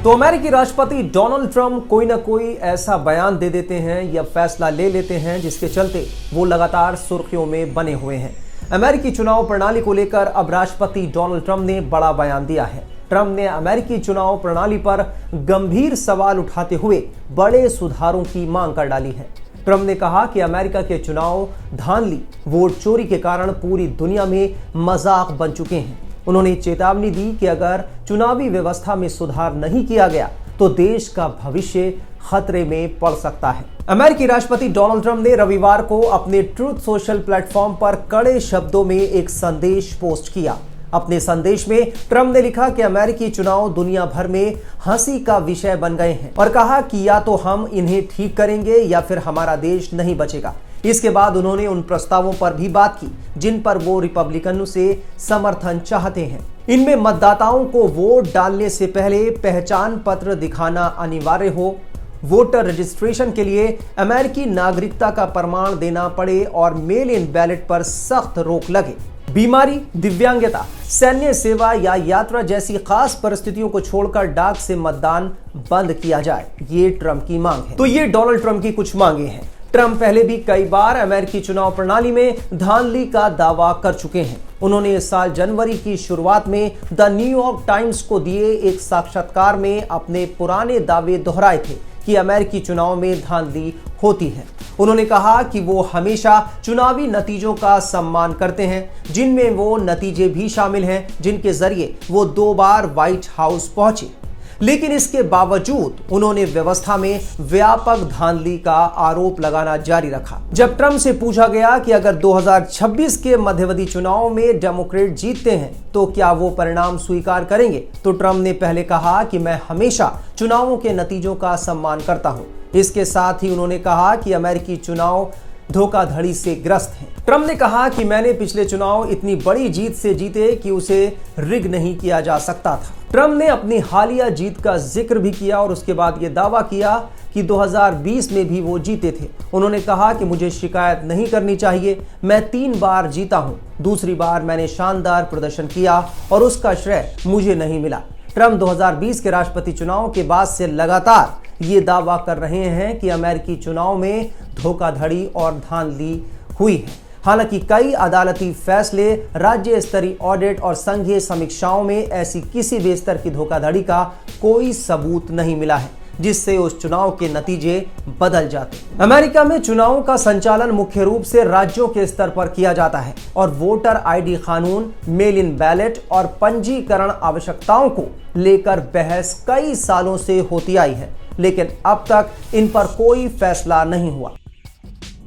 तो अमेरिकी राष्ट्रपति डोनाल्ड ट्रंप कोई ना कोई ऐसा बयान दे देते हैं या फैसला ले लेते हैं जिसके चलते वो लगातार सुर्खियों में बने हुए हैं। अमेरिकी चुनाव प्रणाली को लेकर अब राष्ट्रपति डोनाल्ड ट्रंप ने बड़ा बयान दिया है। ट्रंप ने अमेरिकी चुनाव प्रणाली पर गंभीर सवाल उठाते हुए बड़े सुधारों की मांग कर डाली है। ट्रंप ने कहा कि अमेरिका के चुनाव धांधली, वोट चोरी के कारण पूरी दुनिया में मजाक बन चुके हैं। उन्होंने चेतावनी दी कि अगर चुनावी व्यवस्था में सुधार नहीं किया गया तो देश का भविष्य खतरे में पड़ सकता है। अमेरिकी राष्ट्रपति डोनाल्ड ट्रंप ने रविवार को अपने ट्रूथ सोशल प्लेटफॉर्म पर कड़े शब्दों में एक संदेश पोस्ट किया। अपने संदेश में ट्रंप ने लिखा कि अमेरिकी चुनाव दुनिया भर में हंसी का विषय बन गए हैं और कहा कि या तो हम इन्हें ठीक करेंगे या फिर हमारा देश नहीं बचेगा। इसके बाद उन्होंने उन प्रस्तावों पर भी बात की जिन पर वो रिपब्लिकनों से समर्थन चाहते हैं। इनमें मतदाताओं को वोट डालने से पहले पहचान पत्र दिखाना अनिवार्य हो, वोटर रजिस्ट्रेशन के लिए अमेरिकी नागरिकता का प्रमाण देना पड़े और मेल इन बैलेट पर सख्त रोक लगे। बीमारी, दिव्यांगता, सैन्य सेवा या यात्रा जैसी खास परिस्थितियों को छोड़कर डाक से मतदान बंद किया जाए, ये ट्रंप की मांग है। तो ये डोनाल्ड ट्रंप की कुछ मांगे हैं। ट्रंप पहले भी कई बार अमेरिकी चुनाव प्रणाली में धांधली का दावा कर चुके हैं। उन्होंने इस साल जनवरी की शुरुआत में द न्यूयॉर्क टाइम्स को दिए एक साक्षात्कार में अपने पुराने दावे दोहराए थे कि अमेरिकी चुनाव में धांधली होती है। उन्होंने कहा कि वो हमेशा चुनावी नतीजों का सम्मान करते हैं, जिनमें वो नतीजे भी शामिल हैं जिनके जरिए वो 2 बार व्हाइट हाउस पहुंचे। लेकिन इसके बावजूद उन्होंने व्यवस्था में व्यापक धांधली का आरोप लगाना जारी रखा। जब ट्रंप से पूछा गया कि अगर 2026 के मध्यावधि चुनाव में डेमोक्रेट जीतते हैं तो क्या वो परिणाम स्वीकार करेंगे, तो ट्रंप ने पहले कहा कि मैं हमेशा चुनावों के नतीजों का सम्मान करता हूं। इसके साथ ही उन्होंने कहा कि अमेरिकी चुनाव धोखाधड़ी से ग्रस्त हैं। ट्रंप ने कहा कि मैंने पिछले चुनाव इतनी बड़ी जीत से जीते कि उसे रिग नहीं किया जा सकता था। ट्रंप ने अपनी हालिया जीत का जिक्र भी किया और उसके बाद यह दावा किया कि 2020 में भी वो जीते थे। उन्होंने कहा कि मुझे शिकायत नहीं करनी चाहिए, मैं 3 बार जीता हूं, दूसरी बार मैंने शानदार प्रदर्शन किया और उसका श्रेय मुझे नहीं मिला। ट्रंप 2020 के राष्ट्रपति चुनाव के बाद से लगातार ये दावा कर रहे हैं कि अमेरिकी चुनाव में धोखाधड़ी और धांधली हुई है। हालांकि कई अदालती फैसले, राज्य स्तरीय ऑडिट और संघीय समीक्षाओं में ऐसी किसी भी स्तर की धोखाधड़ी का कोई सबूत नहीं मिला है जिससे उस चुनाव के नतीजे बदल जाते। अमेरिका में चुनावों का संचालन मुख्य रूप से राज्यों के स्तर पर किया जाता है और वोटर आईडी कानून, मेल इन बैलेट और पंजीकरण आवश्यकताओं को लेकर बहस कई सालों से होती आई है, लेकिन अब तक इन पर कोई फैसला नहीं हुआ।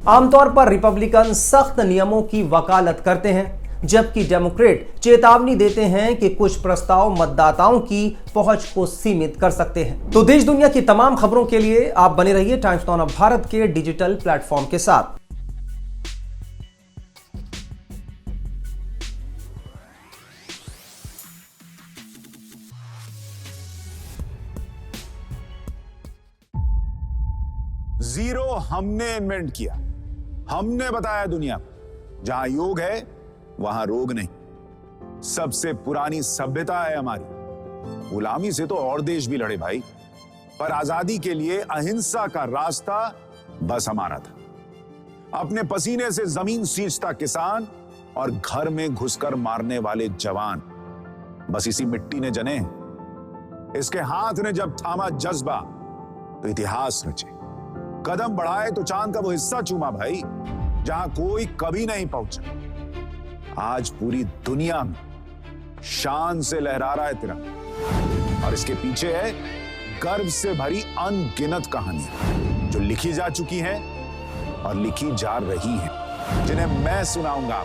आमतौर पर रिपब्लिकन सख्त नियमों की वकालत करते हैं, जबकि डेमोक्रेट चेतावनी देते हैं कि कुछ प्रस्ताव मतदाताओं की पहुंच को सीमित कर सकते हैं। तो देश दुनिया की तमाम खबरों के लिए आप बने रहिए टाइम्स नाउ भारत के डिजिटल प्लेटफॉर्म के साथ। जीरो हमने इन्वेंट किया, हमने बताया दुनिया को, जहां योग है वहां रोग नहीं। सबसे पुरानी सभ्यता है हमारी। गुलामी से तो और देश भी लड़े भाई, पर आजादी के लिए अहिंसा का रास्ता बस हमारा था। अपने पसीने से जमीन सींचता किसान और घर में घुसकर मारने वाले जवान, बस इसी मिट्टी ने जने। इसके हाथ ने जब थामा जज्बा तो इतिहास रचे। कदम बढ़ाए तो चांद का वो हिस्सा चूमा भाई जहां कोई कभी नहीं पहुंचा। आज पूरी दुनिया में शान से लहरा रहा है तिरंगा और इसके पीछे है गर्व से भरी अनगिनत कहानियां जो लिखी जा चुकी हैं और लिखी जा रही हैं, जिन्हें मैं सुनाऊंगा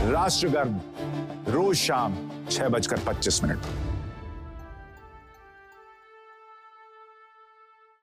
राष्ट्रगर्व रोज शाम 6:25 पर।